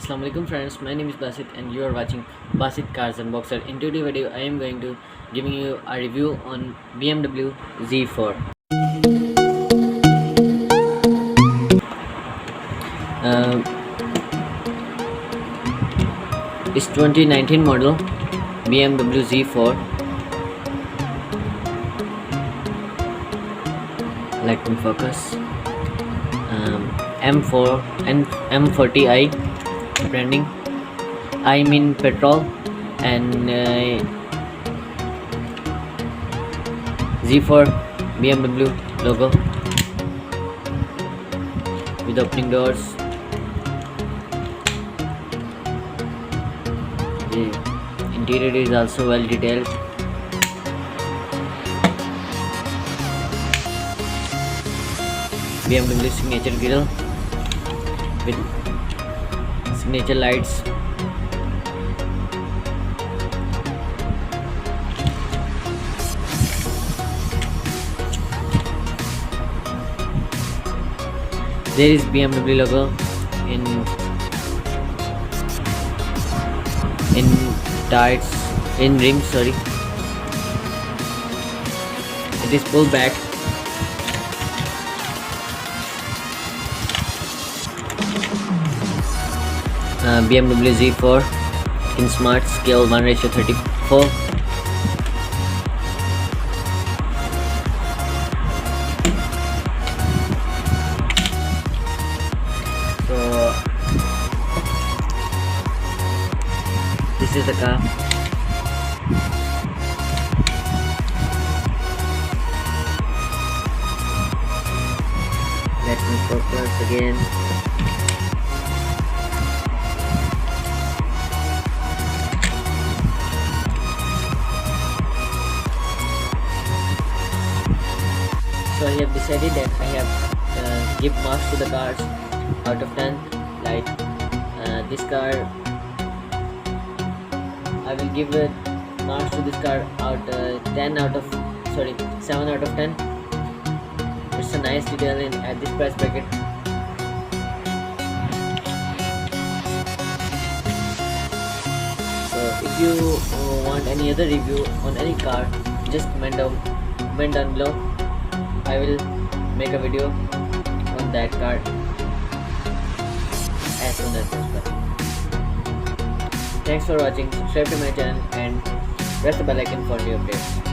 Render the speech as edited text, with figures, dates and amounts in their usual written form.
Assalam alaikum friends, my name is Basit and you are watching Basit Cars Unboxer. In today's video I am going to giving you a review on BMW Z4. It's 2019 model BMW Z4. Let me focus. M4 and M40i branding. I mean petrol and Z4 BMW logo with opening doors. The interior is also well detailed. BMW signature grille with signature lights. There is BMW logo in tires, in rims, sorry. It is pulled back. BMW Z4 kinsmart scale 1:34. So this is the car. Let me focus again. So I have decided that I have give marks to the cars out of 10. Like this car, I will give it marks to this car out 7 out of 10. It's a nice detail at this price bracket. So if you want any other review on any car, just comment down below. I will make a video on that car as soon as possible. Thanks for watching. Subscribe to my channel and press the bell icon for new updates.